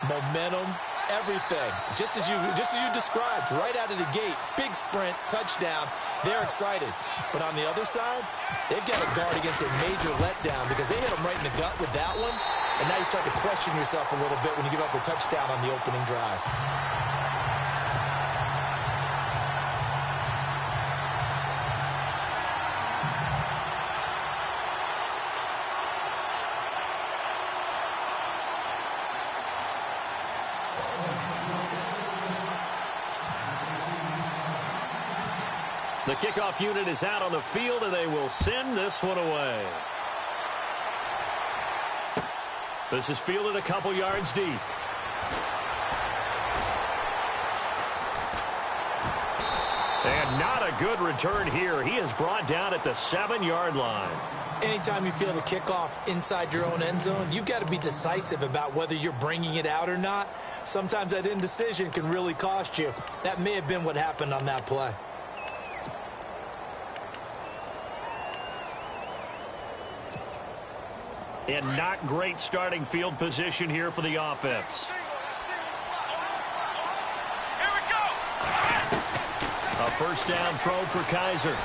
momentum, everything. Just as you described, right out of the gate, big sprint, touchdown. They're excited. But on the other side, they've got to guard against a major letdown because they hit them right in the gut with that one. And now you start to question yourself a little bit when you give up a touchdown on the opening drive. The kickoff unit is out on the field, and they will send this one away. This is fielded a couple yards deep. And not a good return here. He is brought down at the 7-yard line. Anytime you field a kickoff inside your own end zone, you've got to be decisive about whether you're bringing it out or not. Sometimes that indecision can really cost you. That may have been what happened on that play. And not great starting field position here for the offense. Here we go. A first down throw for Kaiser.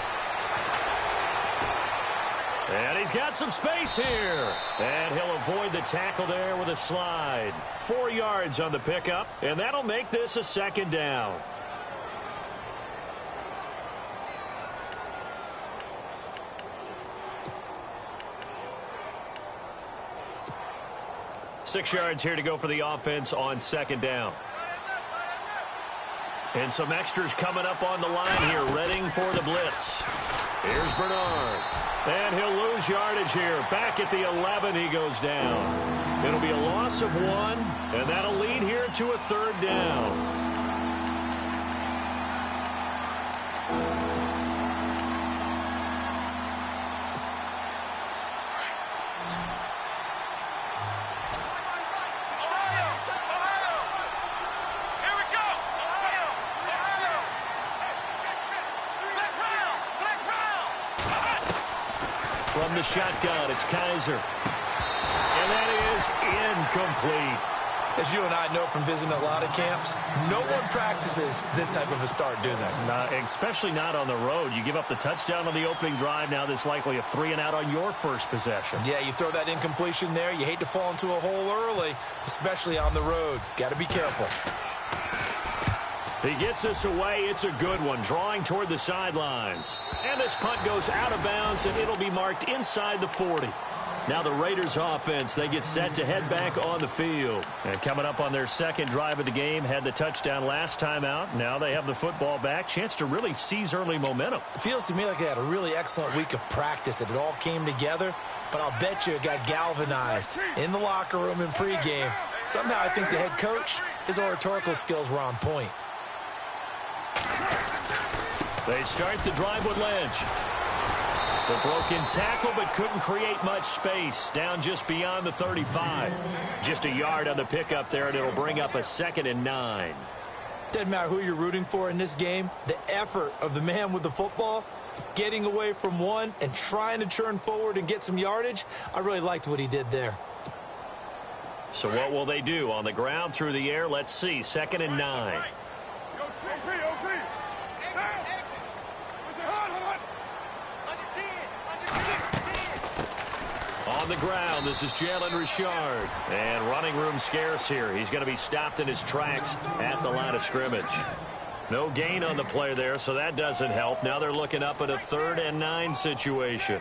And he's got some space here. And he'll avoid the tackle there with a slide. 4 yards on the pickup, and that'll make this a second down. Six yards here to go for the offense on second down. And some extras coming up on the line here, readying for the blitz. Here's Bernard. And he'll lose yardage here. Back at the 11, he goes down. It'll be a loss of 1, and that'll lead here to a third down. From the shotgun, it's Kaiser. And that is incomplete. As you and I know from visiting a lot of camps, no one practices this type of a start, do they? Especially not on the road. You give up the touchdown on the opening drive. Now there's likely a 3-and-out on your first possession. Yeah, you throw that incompletion there. You hate to fall into a hole early, especially on the road. Got to be careful. He gets this away. It's a good one, drawing toward the sidelines. And this punt goes out of bounds, and it'll be marked inside the 40. Now the Raiders offense, they get set to head back on the field. And coming up on their second drive of the game, had the touchdown last time out. Now they have the football back. Chance to really seize early momentum. It feels to me like they had a really excellent week of practice, that it all came together. But I'll bet you it got galvanized in the locker room in pregame. Somehow I think the head coach, his oratorical skills were on point. They start the drive with Lynch. The broken tackle, but couldn't create much space. Down just beyond the 35. Just a yard on the pickup there, and it'll bring up a 2nd and 9. Doesn't matter who you're rooting for in this game. The effort of the man with the football, getting away from one and trying to turn forward and get some yardage, I really liked what he did there. So what will they do? On the ground, through the air, let's see. 2nd and 9. On the ground, this is Jalen Richard. And running room scarce here. He's going to be stopped in his tracks at the line of scrimmage. No gain on the play there, so that doesn't help. Now they're looking up at a 3rd and 9 situation.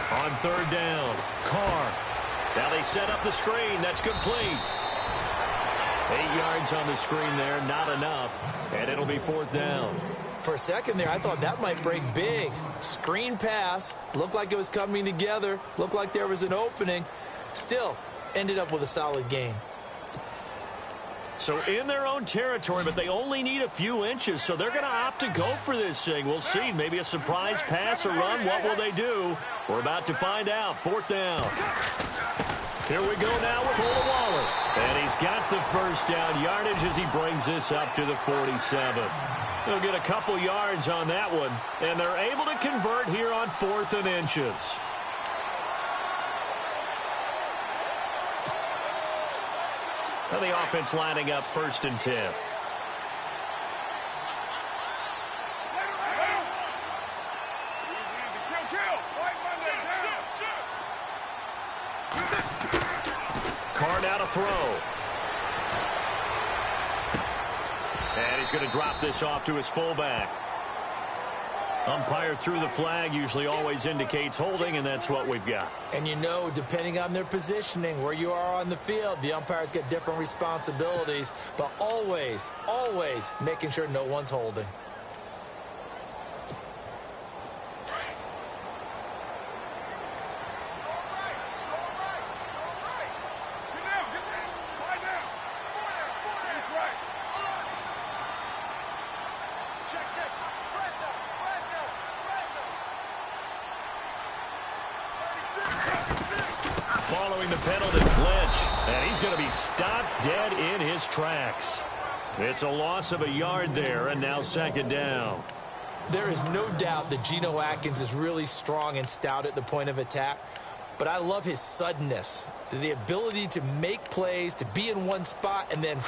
On 3rd down, Carr. Now they set up the screen. That's complete. 8 yards on the screen there, not enough. And it'll be 4th down. For a second there, I thought that might break big. Screen pass. Looked like it was coming together. Looked like there was an opening. Still, ended up with a solid gain. So in their own territory, but they only need a few inches, so they're going to opt to go for this thing. We'll see. Maybe a surprise pass or run. What will they do? We're about to find out. 4th down. Here we go now with Waller. And he's got the first down yardage as he brings this up to the 47. They'll get a couple yards on that one, and they're able to convert here on 4th and inches. Now the offense lining up 1st and 10. Card out a throw. And he's going to drop this off to his fullback. Umpire threw the flag, usually always indicates holding, and that's what we've got. And you know, depending on their positioning, where you are on the field, the umpires get different responsibilities, but always, always making sure no one's holding. Following the penalty, Lynch, and he's going to be stopped dead in his tracks. It's a loss of a yard there, and now 2nd down. There is no doubt that Geno Atkins is really strong and stout at the point of attack, but I love his suddenness, the ability to make plays, to be in one spot, and then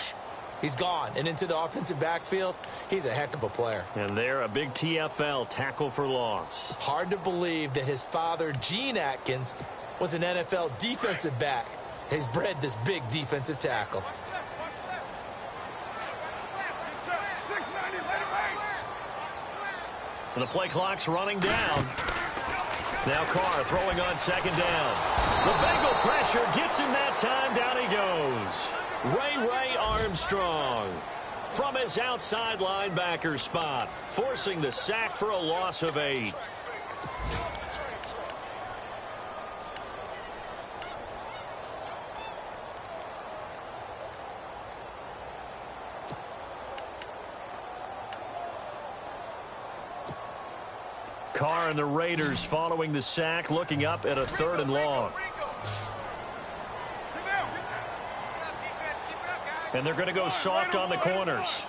he's gone and into the offensive backfield. He's a heck of a player. And there, a big TFL, tackle for loss. Hard to believe that his father, Gene Atkins, was an NFL defensive back. He's bred this big defensive tackle. And the play clock's running down. Now Carr throwing on 2nd down. The Bengal pressure gets him that time. Down he goes. Ray Armstrong from his outside linebacker spot, forcing the sack for a loss of 8. Carr and the Raiders following the sack, looking up at a 3rd and long. And they're going to go soft on the corners.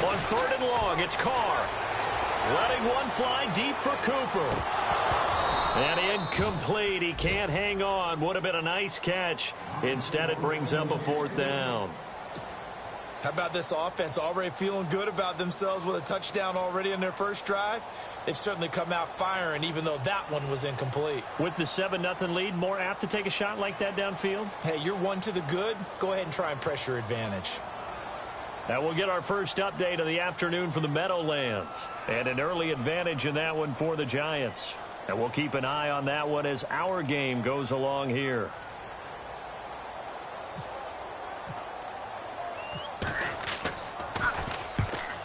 On 3rd and long, it's Carr. Letting one fly deep for Cooper. And incomplete. He can't hang on. Would have been a nice catch. Instead, it brings up a 4th down. How about this offense already feeling good about themselves with a touchdown already in their first drive? They've certainly come out firing, even though that one was incomplete. With the 7-0 lead, more apt to take a shot like that downfield? Hey, you're one to the good. Go ahead and try and press your advantage. Now we'll get our first update of the afternoon from the Meadowlands. And an early advantage in that one for the Giants. And we'll keep an eye on that one as our game goes along here.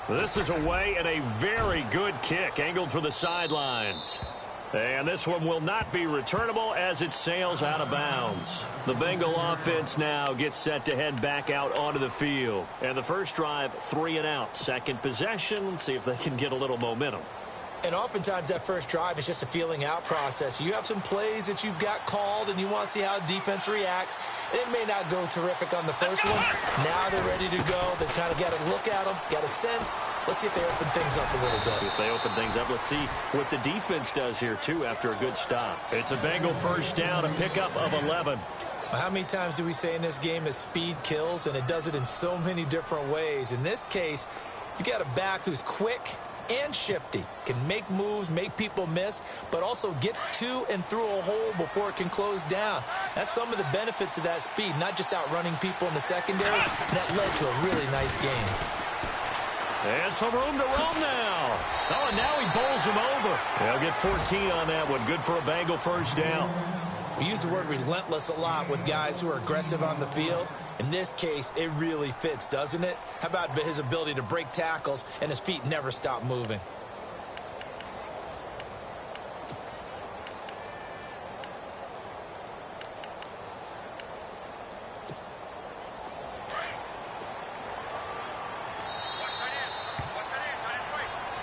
This is away and a very good kick angled for the sidelines. And this one will not be returnable as it sails out of bounds. The Bengal offense now gets set to head back out onto the field. And the first drive, 3 and out. Second possession, let's see if they can get a little momentum. And oftentimes that first drive is just a feeling out process. You have some plays that you've got called and you want to see how defense reacts. It may not go terrific on the first one. Now they're ready to go. They've kind of got a look at them, got a sense. Let's see if they open things up a little bit. See if they open things up. Let's see what the defense does here, too, after a good stop. It's a Bengal first down, a pickup of 11. How many times do we say in this game that speed kills, and it does it in so many different ways? In this case, you got a back who's quick and shifty, can make moves, make people miss, but also gets to and through a hole before it can close down. That's some of the benefits of that speed, not just outrunning people in the secondary. And that led to a really nice game. And some room to roam now. Oh, and now he bowls him over. They'll get 14 on that one. Good for a Bengal first down. We use the word relentless a lot with guys who are aggressive on the field. In this case, it really fits, doesn't it? How about his ability to break tackles and his feet never stop moving?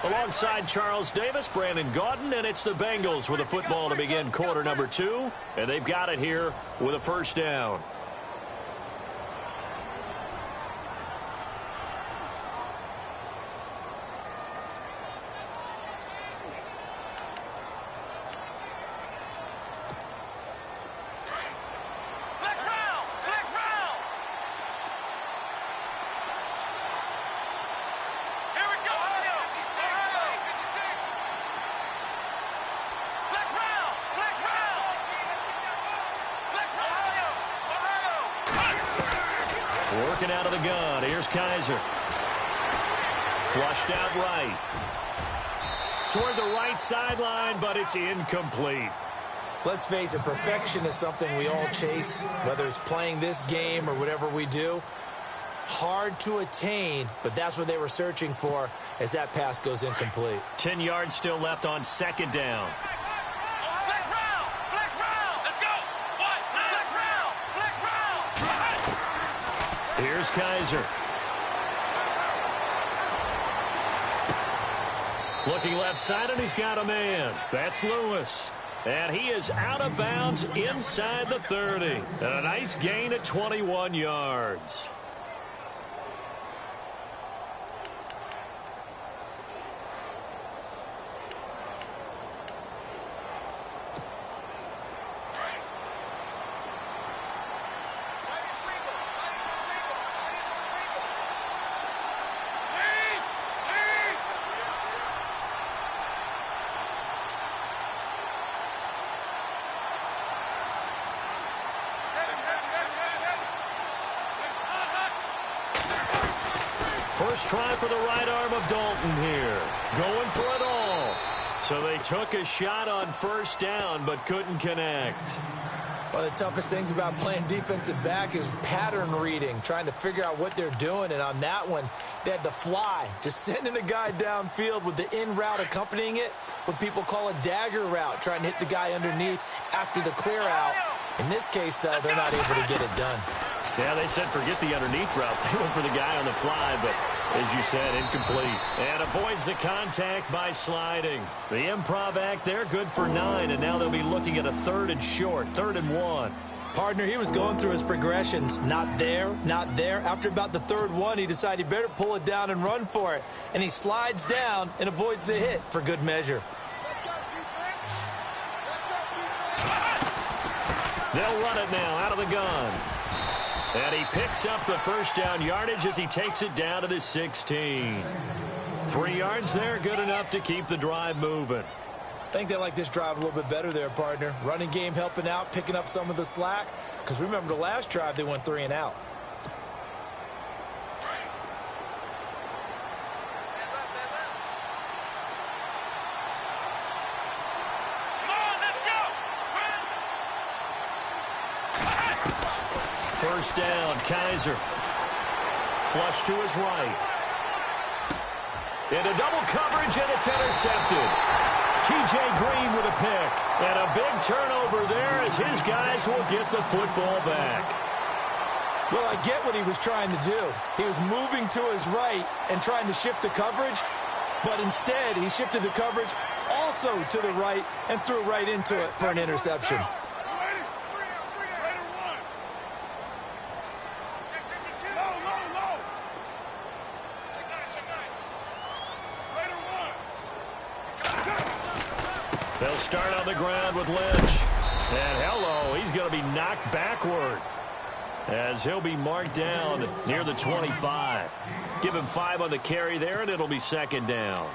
Alongside Charles Davis, Brandon Gaudin, and it's the Bengals with a football to begin quarter number 2. And they've got it here with a first down. Working out of the gun. Here's Kaiser. Flushed out right. Toward the right sideline, but it's incomplete. Let's face it, perfection is something we all chase, whether it's playing this game or whatever we do. Hard to attain, but that's what they were searching for as that pass goes incomplete. 10 yards still left on second down. Here's Kaiser. Looking left side, and he's got a man. That's Lewis. And he is out of bounds inside the 30. And a nice gain at 21 yards. First try for the right arm of Dalton here. Going for it all. So they took a shot on first down, but couldn't connect. One of the toughest things about playing defensive back is pattern reading, trying to figure out what they're doing. And on that one, they had the fly, just sending a guy downfield with the in route accompanying it, what people call a dagger route, trying to hit the guy underneath after the clear out. In this case, though, they're not able to get it done. Yeah, they said forget the underneath route. They went for the guy on the fly, but as you said, incomplete. And avoids the contact by sliding. The improv act there, good for 9, and now they'll be looking at a 3rd and short, 3rd and 1. Partner, he was going through his progressions. Not there, not there. After about the 3rd one, he decided he better pull it down and run for it. And he slides down and avoids the hit for good measure. They'll run it now out of the gun. And he picks up the first down yardage as he takes it down to the 16. 3 yards there, good enough to keep the drive moving. I think they like this drive a little bit better there, partner. Running game helping out, picking up some of the slack. Because remember the last drive, they went 3 and out. First down, Kaiser. Flush to his right. Into double coverage, and it's intercepted. T.J. Green with a pick. And a big turnover there as his guys will get the football back. Well, I get what he was trying to do. He was moving to his right and trying to shift the coverage, but instead he shifted the coverage also to the right and threw right into it for an interception. They'll start on the ground with Lynch. And hello, he's going to be knocked backward as he'll be marked down near the 25. Give him 5 on the carry there, and it'll be second down.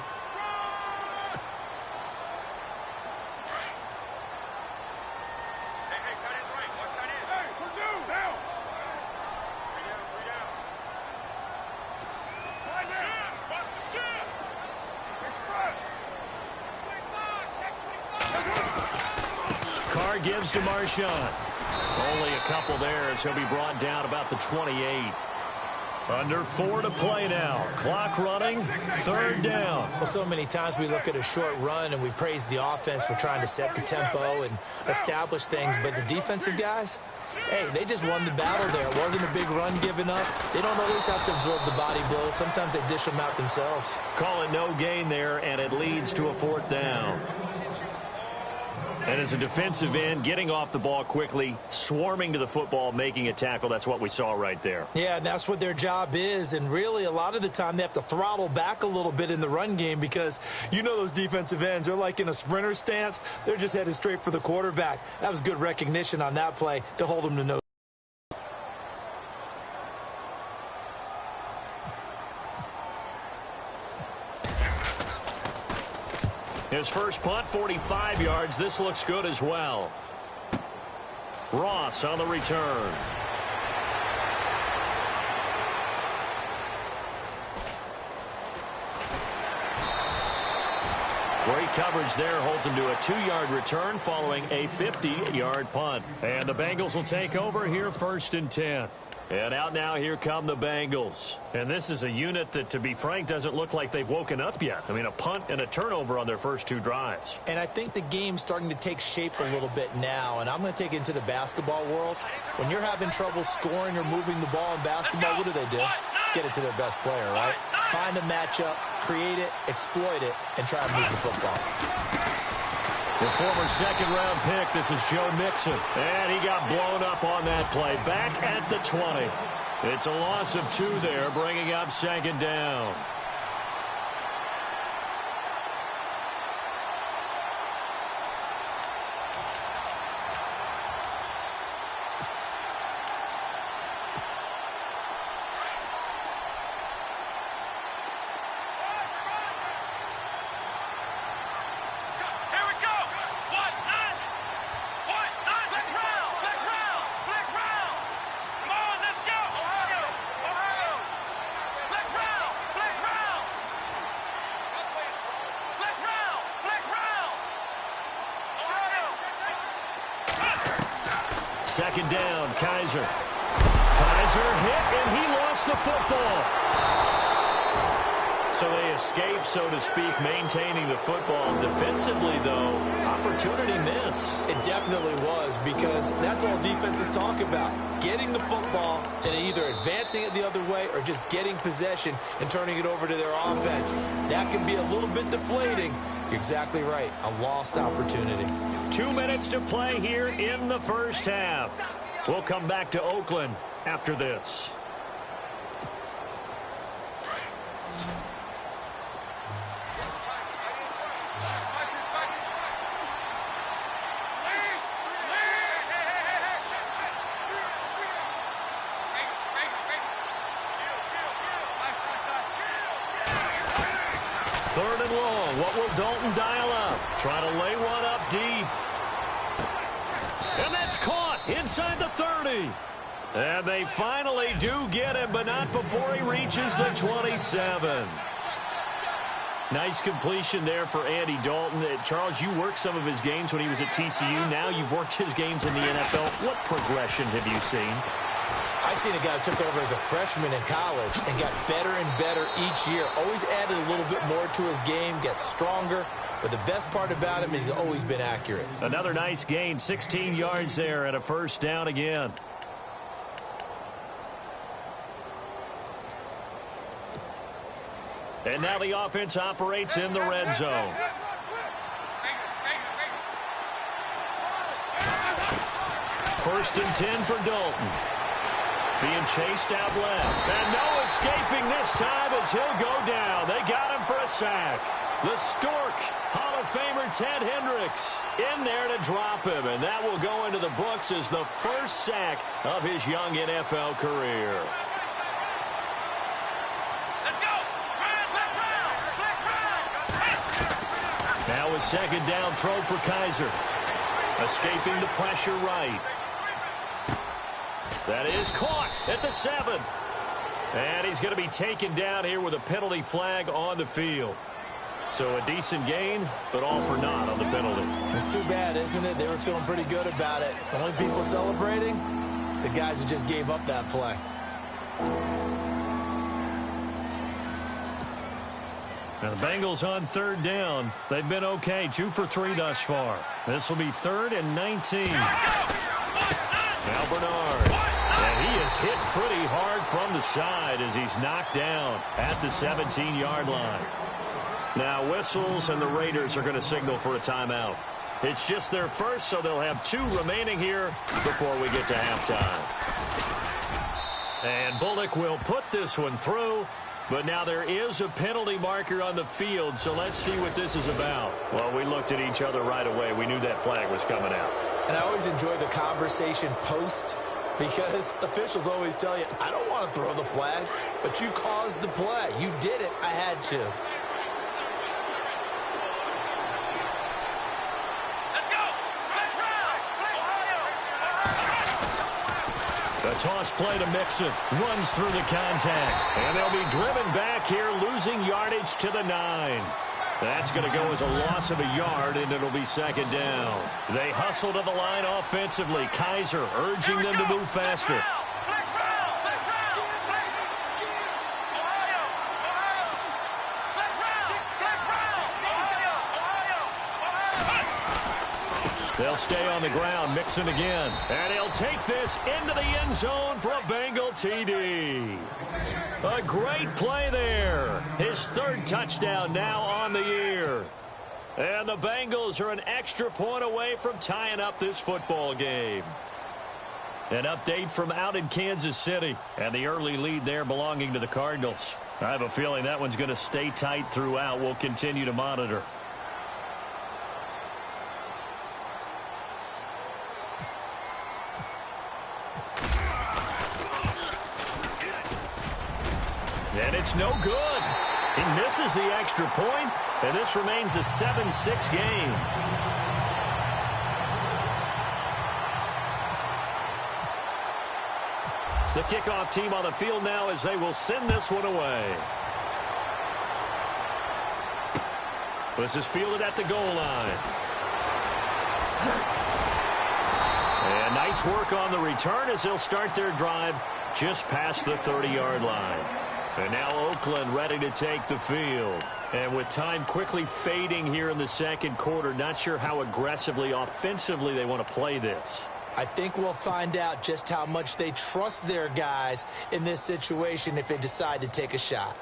Gives to Marshawn. Only a couple there as he'll be brought down about the 28. Under 4 to play now. Clock running, 3rd down. Well, so many times we look at a short run and we praise the offense for trying to set the tempo and establish things, but the defensive guys, hey, they just won the battle there. It wasn't a big run given up. They don't always have to absorb the body blows. Sometimes they dish them out themselves. Call it no gain there, and it leads to a 4th down. And as a defensive end, getting off the ball quickly, swarming to the football, making a tackle, that's what we saw right there. Yeah, and that's what their job is. And really, a lot of the time, they have to throttle back a little bit in the run game because you know those defensive ends, they're like in a sprinter stance. They're just headed straight for the quarterback. That was good recognition on that play to hold them to no. His first punt, 45 yards. This looks good as well. Ross on the return. Great coverage there. Holds him to a 2-yard return following a 50-yard punt. And the Bengals will take over here 1st and 10. And out now, here come the Bengals. And this is a unit that, to be frank, doesn't look like they've woken up yet. I mean, a punt and a turnover on their first 2 drives. And I think the game's starting to take shape a little bit now. And I'm going to take it into the basketball world. When you're having trouble scoring or moving the ball in basketball, what do? Get it to their best player, right? Find a matchup, create it, exploit it, and try to move the football. The former 2nd-round pick, this is Joe Mixon. And he got blown up on that play. Back at the 20. It's a loss of 2 there, bringing up 2nd down. Second down, Kaiser. Kaiser hit, and he lost the football. So they escape, so to speak, maintaining the football. Defensively, though, opportunity miss. It definitely was, because that's all defenses talk about. Getting the football and either advancing it the other way or just getting possession and turning it over to their offense. That can be a little bit deflating. You're exactly right. A lost opportunity. 2 minutes to play here in the first half. We'll come back to Oakland after this. Third and long. What will Dalton dial up? Try to lay one up deep. And that's caught inside the 30. And they finally do get him, but not before he reaches the 27. Nice completion there for Andy Dalton. Charles, you worked some of his games when he was at TCU. Now you've worked his games in the NFL. What progression have you seen? I've seen a guy who took over as a freshman in college and got better and better each year. Always added a little bit more to his game, got stronger. But the best part about him is he's always been accurate. Another nice gain, 16 yards there and a first down again. And now the offense operates in the red zone. First and 10 for Dalton. Being chased out left. And no escaping this time as he'll go down. They got him for a sack. The Stork, Hall of Famer Ted Hendricks, in there to drop him. And that will go into the books as the first sack of his young NFL career. Now a second down throw for Kaiser. Escaping the pressure right. That is caught at the 7. And he's going to be taken down here with a penalty flag on the field. So a decent gain, but all for naught on the penalty. It's too bad, isn't it? They were feeling pretty good about it. The only people celebrating, the guys who just gave up that play. Now the Bengals on third down. They've been okay, 2 for 3 thus far. This will be 3rd and 19. Now Bernard. And he is hit pretty hard from the side as he's knocked down at the 17-yard line. Now whistles, and the Raiders are going to signal for a timeout. It's just their first, so they'll have 2 remaining here before we get to halftime. And Bullock will put this one through, but now there is a penalty marker on the field, so let's see what this is about. Well, we looked at each other right away. We knew that flag was coming out. And I always enjoy the conversation post, because officials always tell you, I don't want to throw the flag, but you caused the play. You did it. I had to. The toss play to Mixon. Runs through the contact. And they'll be driven back here, losing yardage to the 9. That's going to go as a loss of a yard, and it'll be 2nd down. They hustle to the line offensively. Kaiser urging them to move faster. They'll stay on the ground. Mixon again. And he'll take this into the end zone for a Bengal TD. A great play there. His 3rd touchdown now on the year. And the Bengals are an extra point away from tying up this football game. An update from out in Kansas City. And the early lead there belonging to the Cardinals. I have a feeling that one's going to stay tight throughout. We'll continue to monitor. And it's no good. He misses the extra point, and this remains a 7-6 game. The kickoff team on the field now as they will send this one away. This is fielded at the goal line. And nice work on the return as they'll start their drive just past the 30-yard line. And now Oakland ready to take the field. And with time quickly fading here in the 2nd quarter, not sure how aggressively, offensively they want to play this. I think we'll find out just how much they trust their guys in this situation if they decide to take a shot.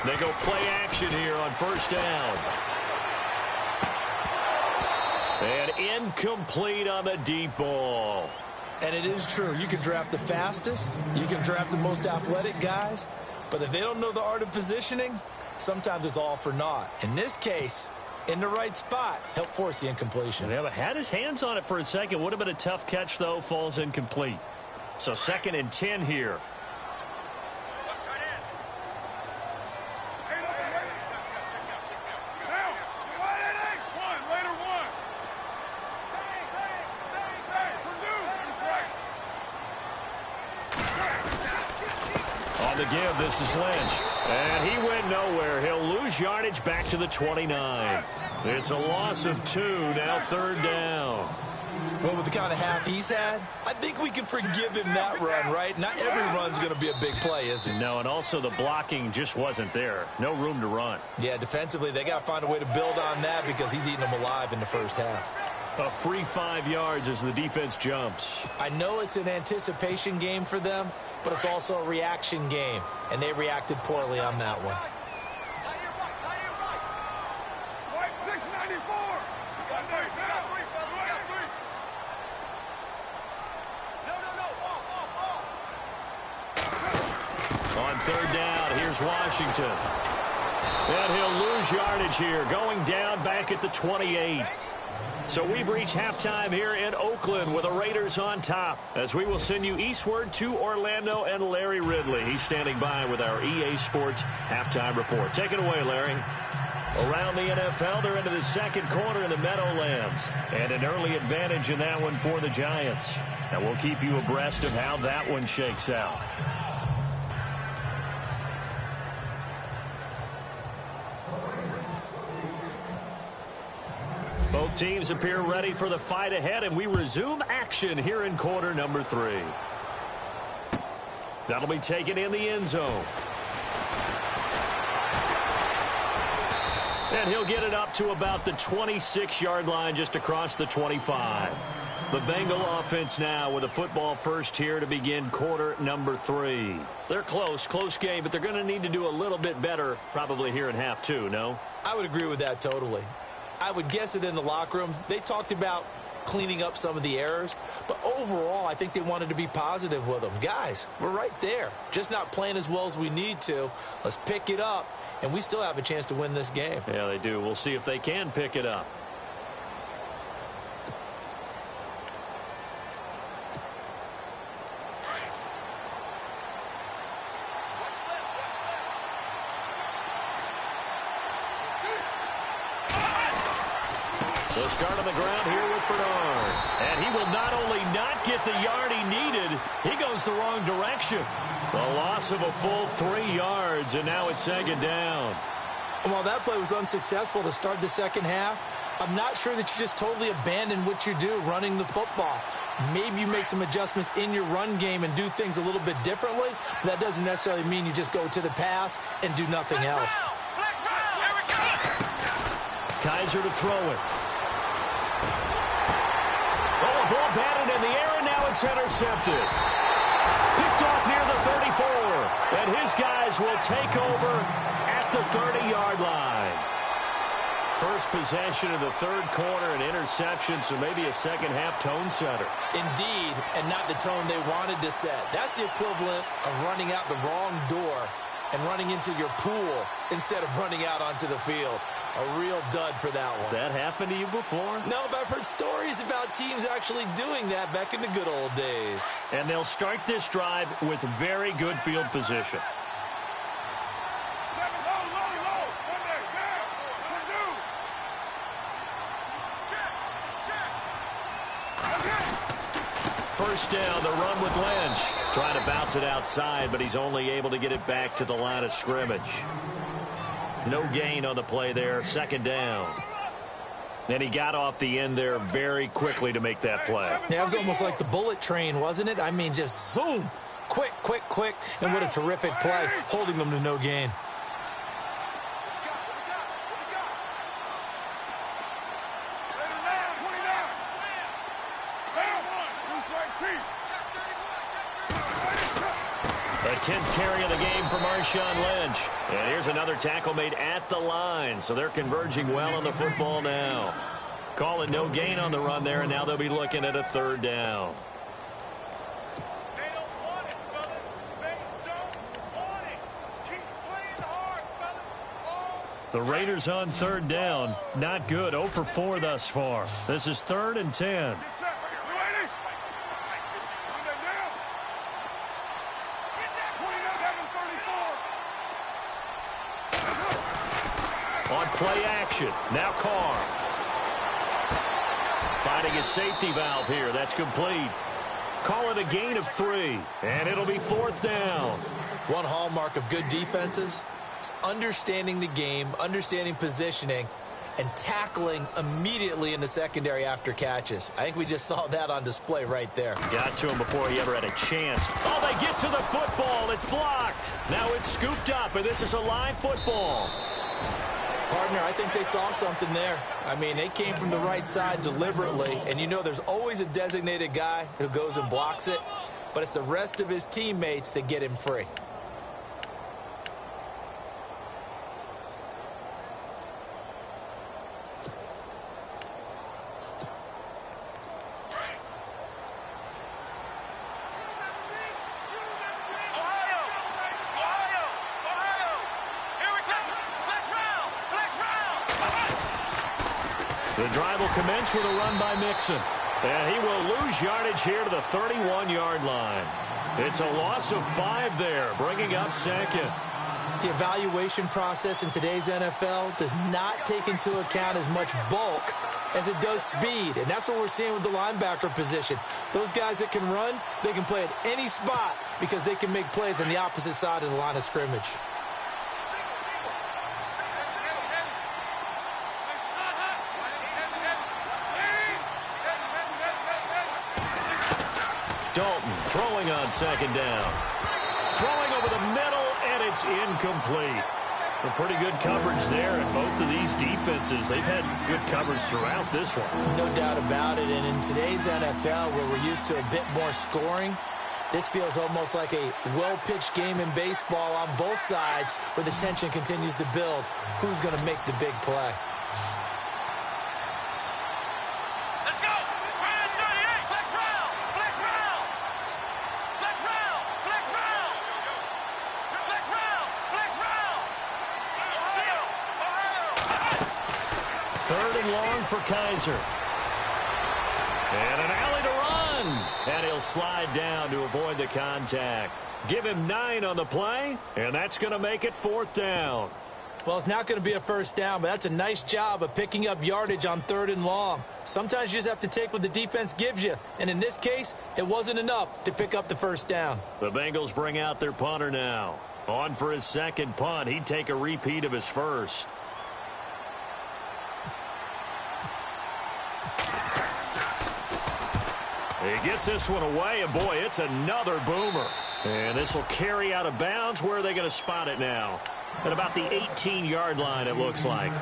They go play action here on 1st down. And incomplete on the deep ball. And it is true. You can draft the fastest. You can draft the most athletic guys. But if they don't know the art of positioning, sometimes it's all for naught. In this case, in the right spot, help force the incompletion. Yeah, but had his hands on it for a second. Would have been a tough catch, though. Falls incomplete. So 2nd and 10 here. The give, this is Lynch. And he went nowhere. He'll lose yardage back to the 29. It's a loss of 2, now 3rd down. Well, with the kind of half he's had, I think we can forgive him that run, right? Not every run's going to be a big play, is it? No, and also the blocking just wasn't there. No room to run. Yeah, defensively, they got to find a way to build on that because he's eating them alive in the first half. A free 5 yards as the defense jumps. I know it's an anticipation game for them, but it's also a reaction game, and they reacted poorly on that one. On 3rd down, here's Washington. And he'll lose yardage here, going down back at the 28. So we've reached halftime here in Oakland with the Raiders on top as we will send you eastward to Orlando and Larry Ridley. He's standing by with our EA Sports halftime report. Take it away, Larry. Around the NFL, they're into the second quarter in the Meadowlands. And an early advantage in that one for the Giants. And we'll keep you abreast of how that one shakes out. Both teams appear ready for the fight ahead, and we resume action here in quarter number 3. That'll be taken in the end zone. And he'll get it up to about the 26-yard line, just across the 25. The Bengal offense now with a football first here to begin quarter number 3. They're close game, but they're going to need to do a little bit better probably here in half 2, no? I would agree with that totally. I would guess it in the locker room. They talked about cleaning up some of the errors, but overall, I think they wanted to be positive with them. Guys, we're right there. Just not playing as well as we need to. Let's pick it up, and we still have a chance to win this game. Yeah, they do. We'll see if they can pick it up. They'll start on the ground here with Bernard. And he will not only not get the yard he needed, he goes the wrong direction. A loss of a full 3 yards, and now it's second down. And while that play was unsuccessful to start the second half, I'm not sure that you just totally abandon what you do running the football. Maybe you make some adjustments in your run game and do things a little bit differently, but that doesn't necessarily mean you just go to the pass and do nothing else. Kaiser to throw it. Oh, a ball batted in the air, and now it's intercepted. Picked off near the 34, and his guys will take over at the 30-yard line. First possession of the third quarter, an interception, so maybe a second-half tone setter. Indeed, and not the tone they wanted to set. That's the equivalent of running out the wrong door and running into your pool instead of running out onto the field. A real dud for that one. Has that happened to you before? No, but I've heard stories about teams actually doing that back in the good old days. And they'll start this drive with very good field position. First down, the run with Lynch. Trying to bounce it outside, but he's only able to get it back to the line of scrimmage. No gain on the play there, second down. And he got off the end there very quickly to make that play. Yeah, it was almost like the bullet train, wasn't it? I mean, just zoom, quick, and what a terrific play, holding them to no gain. The 10th carry of the game for Marshawn Lynch. And here's another tackle made at the line. So they're converging well on the football now. Calling no gain on the run there, and now they'll be looking at a third down. They don't want it, fellas. They don't want it. Keep playing hard, fellas. The Raiders on third down. Not good. 0 for 4 thus far. This is 3rd and 10. On play action, now Carr. Finding a safety valve here, that's complete. Call it a gain of 3, and it'll be 4th down. One hallmark of good defenses is understanding the game, understanding positioning, and tackling immediately in the secondary after catches. I think we just saw that on display right there. Got to him before he ever had a chance. Oh, they get to the football. It's blocked. Now it's scooped up, and this is a live football. Partner, I think they saw something there. I mean, they came from the right side deliberately, and you know there's always a designated guy who goes and blocks it, but it's the rest of his teammates that get him free. The drive will commence with a run by Mixon. And he will lose yardage here to the 31-yard line. It's a loss of 5 there, bringing up second. The evaluation process in today's NFL does not take into account as much bulk as it does speed, and that's what we're seeing with the linebacker position. Those guys that can run, they can play at any spot because they can make plays on the opposite side of the line of scrimmage. Dalton throwing on second down. Throwing over the middle, and it's incomplete. A pretty good coverage there, and both of these defenses, they've had good coverage throughout this one. No doubt about it, and in today's NFL, where we're used to a bit more scoring, this feels almost like a well-pitched game in baseball on both sides where the tension continues to build. Who's going to make the big play? Third and long for Kaiser. And an alley to run. And he'll slide down to avoid the contact. Give him 9 on the play, and that's going to make it 4th down. Well, it's not going to be a first down, but that's a nice job of picking up yardage on 3rd and long. Sometimes you just have to take what the defense gives you, and in this case, it wasn't enough to pick up the first down. The Bengals bring out their punter now. On for his second punt. He'd take a repeat of his first. He gets this one away, and boy, it's another boomer. And this will carry out of bounds. Where are they going to spot it now? At about the 18-yard line, it looks like.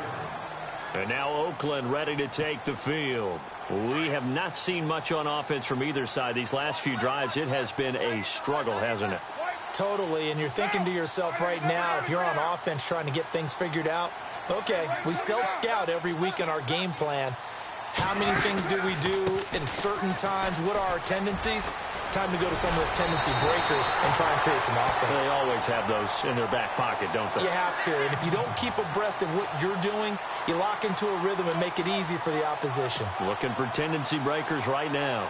And now Oakland ready to take the field. We have not seen much on offense from either side. These last few drives, it has been a struggle, hasn't it? Totally, and you're thinking to yourself right now, if you're on offense trying to get things figured out, okay, we self-scout every week in our game plan. How many things do we do at certain times? What are our tendencies? Time to go to some of those tendency breakers and try and create some offense. They always have those in their back pocket, don't they? You have to, and if you don't keep abreast of what you're doing, you lock into a rhythm and make it easy for the opposition. Looking for tendency breakers right now.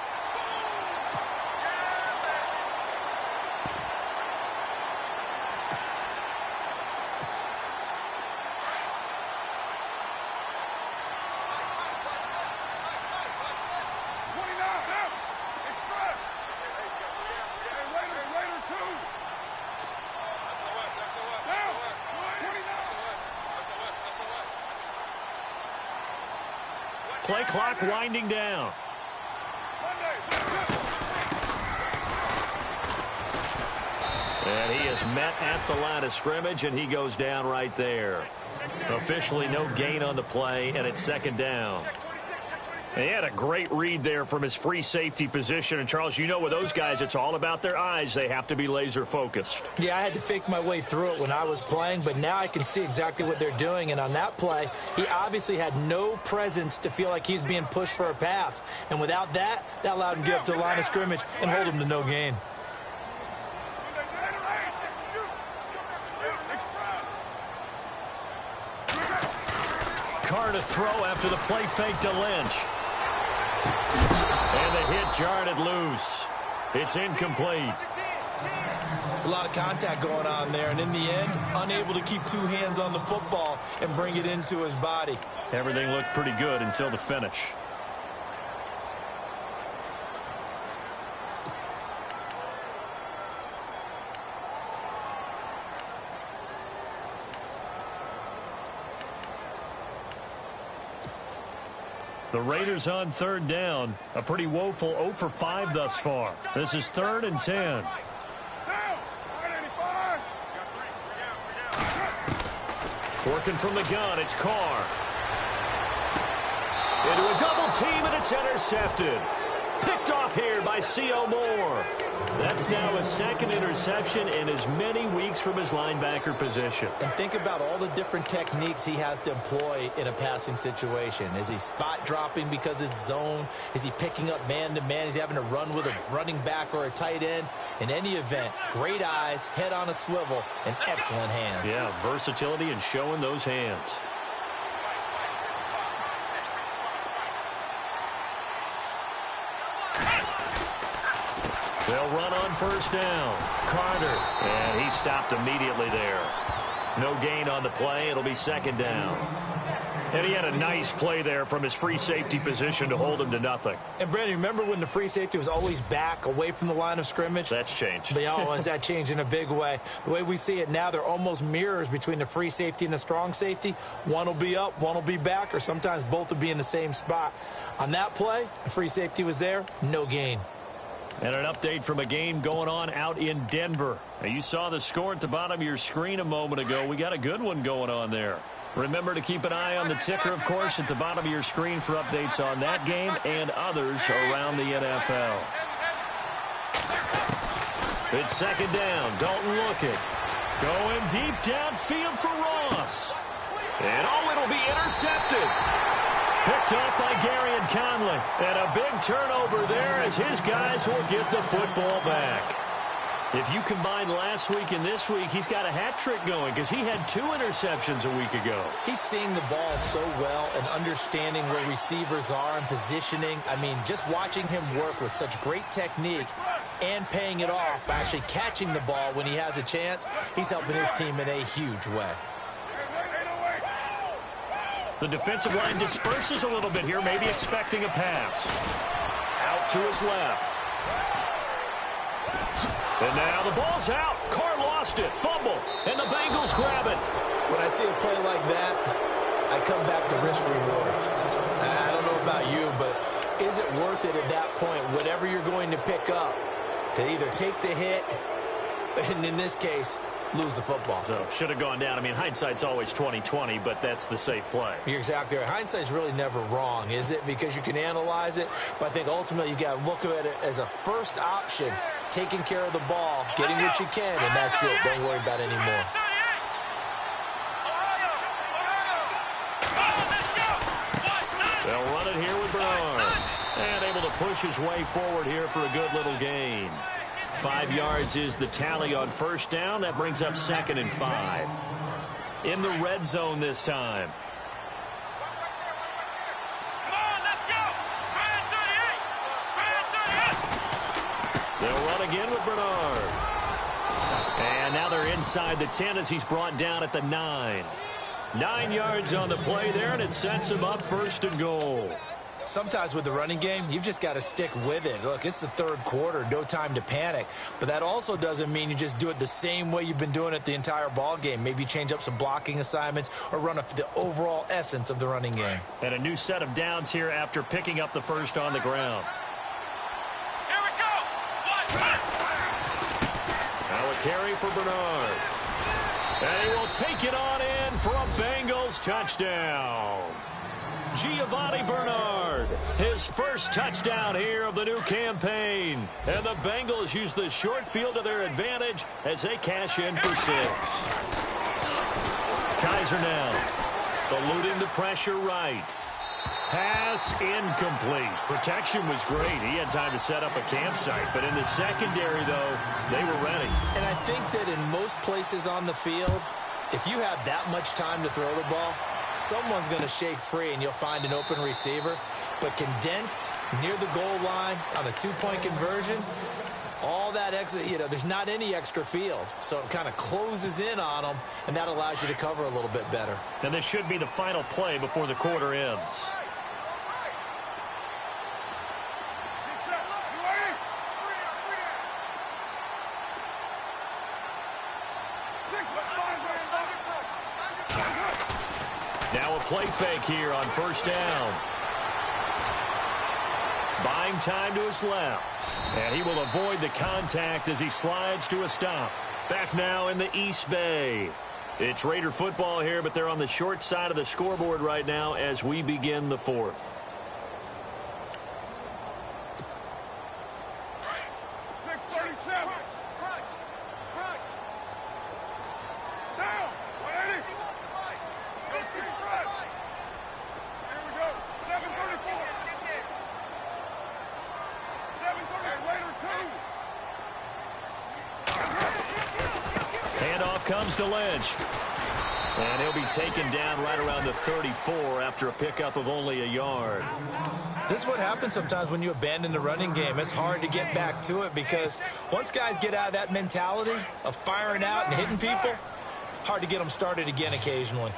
Play clock winding down. And he is met at the line of scrimmage, and he goes down right there. Officially no gain on the play, and it's 2nd down. And he had a great read there from his free safety position. And, Charles, you know with those guys, it's all about their eyes. They have to be laser-focused. Yeah, I had to fake my way through it when I was playing, but now I can see exactly what they're doing. And on that play, he obviously had no presence to feel like he's being pushed for a pass. And without that, that allowed him to get up to the line of scrimmage and hold him to no gain. Carr to throw after the play fake to Lynch. And the hit jarred it loose. It's incomplete. It's a lot of contact going on there, and in the end, unable to keep 2 hands on the football and bring it into his body. Everything looked pretty good until the finish. The Raiders on 3rd down. A pretty woeful 0 for 5 thus far. This is 3rd and 10. Working from the gun, it's Carr. Into a double team, and it's intercepted. Picked off here by C.O. Moore. That's now a 2nd interception in as many weeks from his linebacker position. And think about all the different techniques he has to employ in a passing situation. Is he spot dropping because it's zone? Is he picking up man-to-man? Is he having to run with a running back or a tight end? In any event, great eyes, head on a swivel, and excellent hands. Yeah, versatility and showing those hands. They'll run on 1st down. Carter. And he stopped immediately there. No gain on the play. It'll be second down. And he had a nice play there from his free safety position to hold him to nothing. And, Brandon, remember when the free safety was always back away from the line of scrimmage? That's changed. That changed in a big way. The way we see it now, they're almost mirrors between the free safety and the strong safety. One will be up, one will be back, or sometimes both will be in the same spot. On that play, the free safety was there, no gain. And an update from a game going on out in Denver. Now, you saw the score at the bottom of your screen a moment ago. We got a good one going on there. Remember to keep an eye on the ticker, of course, at the bottom of your screen for updates on that game and others around the NFL. It's second down. Don't look it. Going deep downfield for Ross. And, it'll be intercepted. Picked up by Gary and Conley. And a big turnover there as his guys will get the football back. If you combine last week and this week, he's got a hat trick going because he had 2 interceptions a week ago. He's seeing the ball so well and understanding where receivers are and positioning. I mean, just watching him work with such great technique and paying it off by actually catching the ball when he has a chance, he's helping his team in a huge way. The defensive line disperses a little bit here, maybe expecting a pass. Out to his left. And now the ball's out. Carr lost it. Fumble. And the Bengals grab it. When I see a play like that, I come back to risk reward. I don't know about you, but is it worth it at that point, whatever you're going to pick up, to either take the hit, and in this case, lose the football? So, should have gone down. I mean, hindsight's always 20/20, but that's the safe play. You're exactly right. Hindsight's really never wrong, is it? Because you can analyze it, but I think ultimately you got to look at it as a first option, taking care of the ball, getting what you can, and that's it. Don't worry about it anymore. They'll run it here with Bernard. And able to push his way forward here for a good little gain. 5 yards is the tally on first down. That brings up 2nd and 5. In the red zone this time. They'll run again with Bernard. And now they're inside the 10 as he's brought down at the 9. 9 yards on the play there, and it sets him up 1st and goal. Sometimes with the running game, you've just got to stick with it. Look, it's the 3rd quarter, no time to panic. But that also doesn't mean you just do it the same way you've been doing it the entire ball game. Maybe change up some blocking assignments or run the overall essence of the running game. And a new set of downs here after picking up the first on the ground. Here we go. Now a carry for Bernard. And he will take it on in for a Bengals touchdown. Giovanni Bernard, his first touchdown here of the new campaign. And the Bengals use the short field to their advantage as they cash in for 6. Kaiser now, eluding the pressure right. Pass incomplete. Protection was great. He had time to set up a campsite. But in the secondary, though, they were ready. And I think that in most places on the field, if you have that much time to throw the ball, someone's going to shake free and you'll find an open receiver. But condensed near the goal line on a 2-point conversion, all that extra, there's not any extra field. So it kind of closes in on them, and that allows you to cover a little bit better. And this should be the final play before the quarter ends. Now a play fake here on first down. Buying time to his left. And he will avoid the contact as he slides to a stop. Back now in the East Bay. It's Raider football here, but they're on the short side of the scoreboard right now as we begin the 4th. Comes to Lynch. And he'll be taken down right around the 34 after a pickup of only a yard. This is what happens sometimes when you abandon the running game. It's hard to get back to it because once guys get out of that mentality of firing out and hitting people, Hard to get them started again occasionally.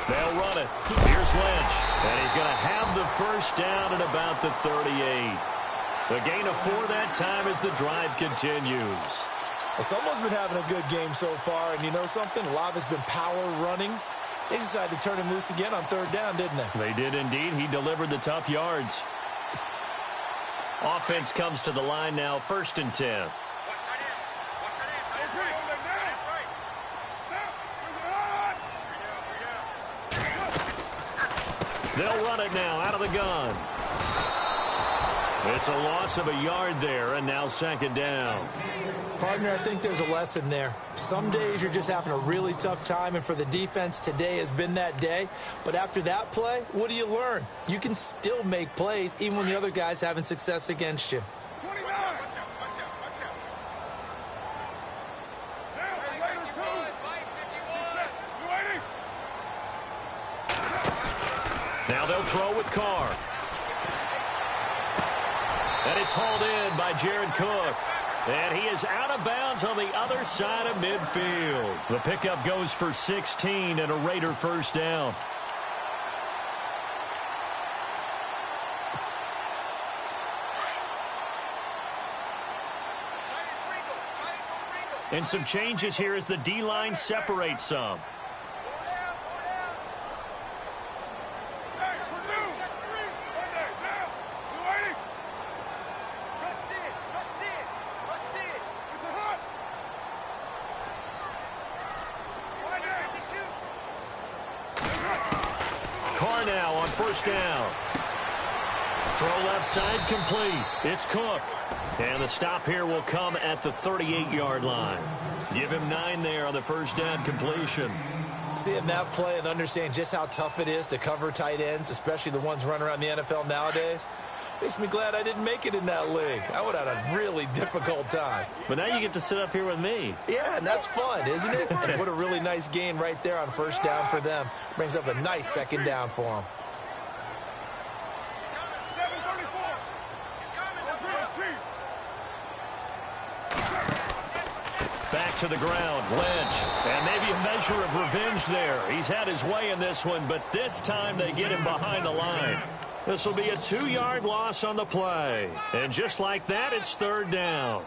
They'll run it. Here's Lynch. And he's going to have the first down at about the 38. The gain of 4 that time as the drive continues. Well, someone's been having a good game so far, and you know something? A lot of it's been power running. They decided to turn him loose again on 3rd down, didn't they? They did indeed. He delivered the tough yards. Offense comes to the line now, 1st and 10. They'll run it now out of the gun. It's a loss of a yard there, and now 2nd down. Partner, I think there's a lesson there. Some days you're just having a really tough time, and for the defense, today has been that day. But after that play, what do you learn? You can still make plays even when the other guy's having success against you. Now they'll throw with Carr. And it's hauled in by Jared Cook. And he is out of bounds on the other side of midfield. The pickup goes for 16 and a Raider first down. And some changes here as the D-line separates some. Carr now on 1st down. Throw left side complete. It's Cook. And the stop here will come at the 38-yard line. Give him 9 there on the 1st down completion. Seeing that play and understanding just how tough it is to cover tight ends, especially the ones running around the NFL nowadays, makes me glad I didn't make it in that league. I would have had a really difficult time. But now you get to sit up here with me. Yeah, and that's fun, isn't it? What a really nice gain right there on 1st down for them. Brings up a nice 2nd down for them. Back to the ground, Lynch. And maybe a measure of revenge there. He's had his way in this one, but this time they get him behind the line. This will be a 2-yard loss on the play. And just like that, it's 3rd down.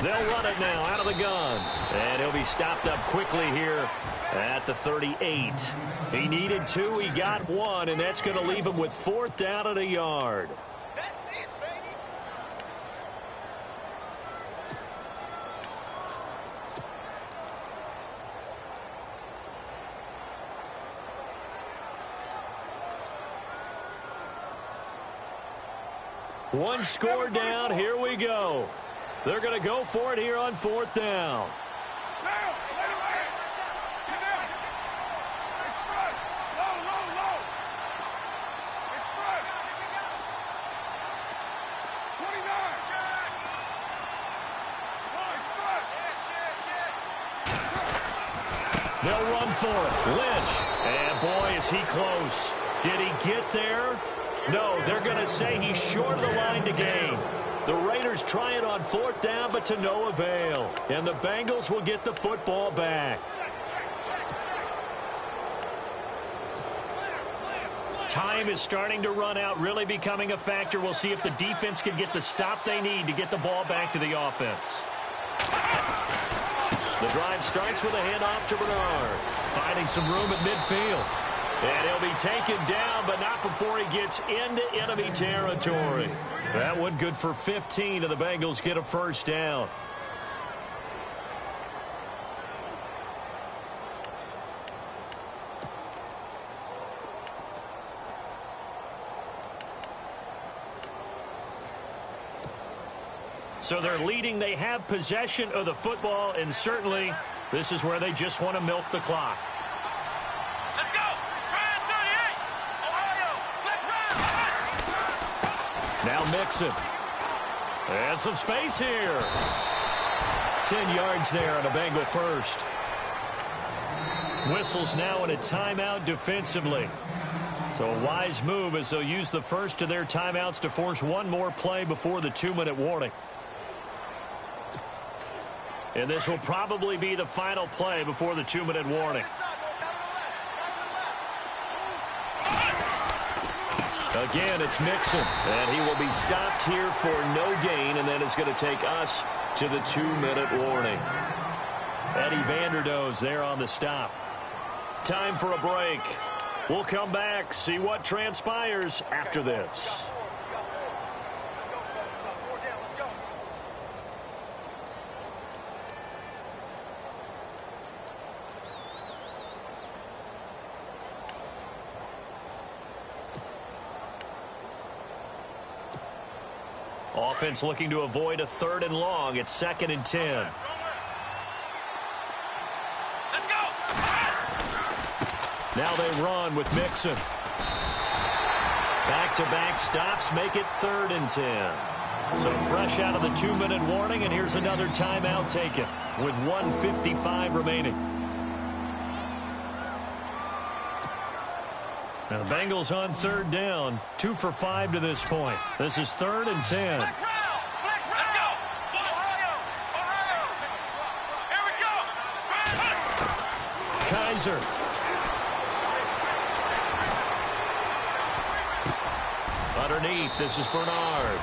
They'll run it now out of the gun. And he'll be stopped up quickly here at the 38. He needed 2. He got 1, and that's going to leave him with 4th down and a yard. That's it, baby. One score down. Here we go. They're going to go for it here on 4th down. They'll run for it. Lynch. And boy, is he close. Did he get there? No, they're going to say he's short of the line to gain. The Raiders try it on 4th down, but to no avail. And the Bengals will get the football back. Time is starting to run out, really becoming a factor. We'll see if the defense can get the stop they need to get the ball back to the offense. The drive starts with a handoff to Bernard. Finding some room at midfield. And he'll be taken down, but not before he gets into enemy territory. That one good for 15, and the Bengals get a first down. So they're leading. They have possession of the football, and certainly This is where they just want to milk the clock. Let's go. Ryan 38. Ohio. Let's ride. Now Mixon. And some space here. 10 yards there on a Bengal first. Whistles now in a timeout defensively. So a wise move as they'll use the first of their timeouts to force one more play before the 2-minute warning. And this will probably be the final play before the 2-minute warning. Again, it's Mixon, and he will be stopped here for no gain, and then it's going to take us to the 2-minute warning. Eddie Vanderdoes there on the stop. Time for a break. We'll come back, see what transpires after this. Offense looking to avoid a 3rd and long. It's 2nd and 10. Let's go. Now they run with Mixon. Back-to-back stops make it 3rd and 10. So fresh out of the 2-minute warning, and here's another timeout taken with 1:55 remaining. Now the Bengals on 3rd down, 2 for 5 to this point. This is 3rd and 10. Let's go. Ohio. Here we go. Kaiser. Underneath, this is Bernard.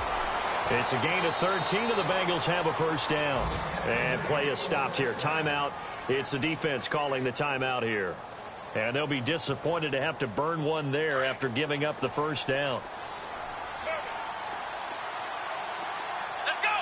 It's a gain of 13, and the Bengals have a 1st down. And play is stopped here. Timeout. It's the defense calling the timeout here. And they'll be disappointed to have to burn one there after giving up the 1st down. Let's go.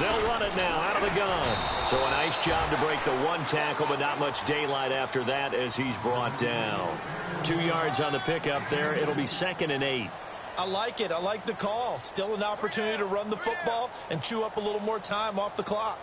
They'll run it now out of the gun. So a nice job to break the 1 tackle, but not much daylight after that as he's brought down. 2 yards on the pickup there. It'll be 2nd and 8. I like it. I like the call. Still an opportunity to run the football and chew up a little more time off the clock.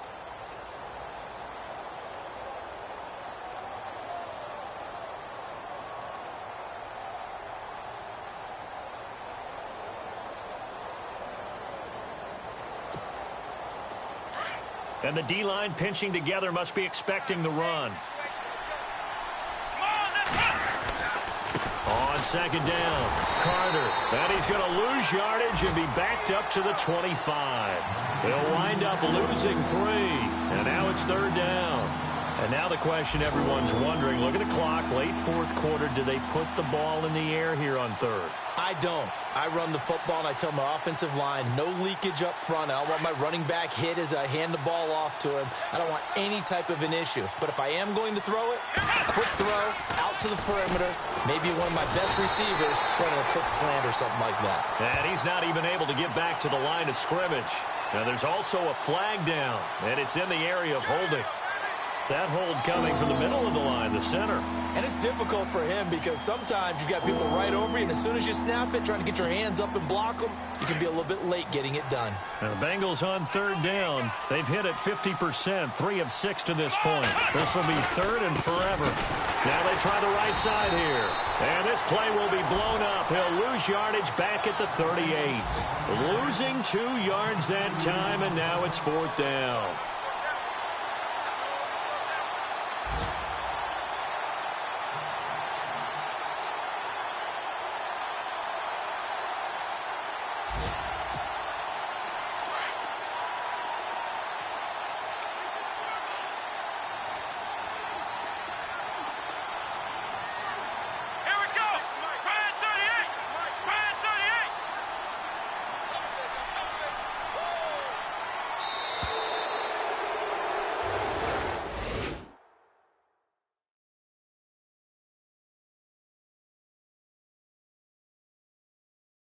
And the D-line pinching together must be expecting the run. On 2nd down, Carter. And he's going to lose yardage and be backed up to the 25. They'll wind up losing 3. And now it's 3rd down. And now the question everyone's wondering, look at the clock, late 4th quarter, do they put the ball in the air here on 3rd? I don't. I run the football, and I tell my offensive line, no leakage up front. I don't want my running back hit as I hand the ball off to him. I don't want any type of an issue. But if I am going to throw it, quick throw, out to the perimeter, maybe one of my best receivers running a quick slant or something like that. And he's not even able to get back to the line of scrimmage. Now there's also a flag down, and it's in the area of holding. That hold coming from the middle of the line, the center. And it's difficult for him because sometimes you've got people right over you, and as soon as you snap it, trying to get your hands up and block them, you can be a little bit late getting it done. And the Bengals on 3rd down. They've hit it 50%, 3 of 6 to this point. This will be 3rd and forever. Now they try the right side here. And this play will be blown up. He'll lose yardage back at the 38. Losing 2 yards that time, and now it's 4th down.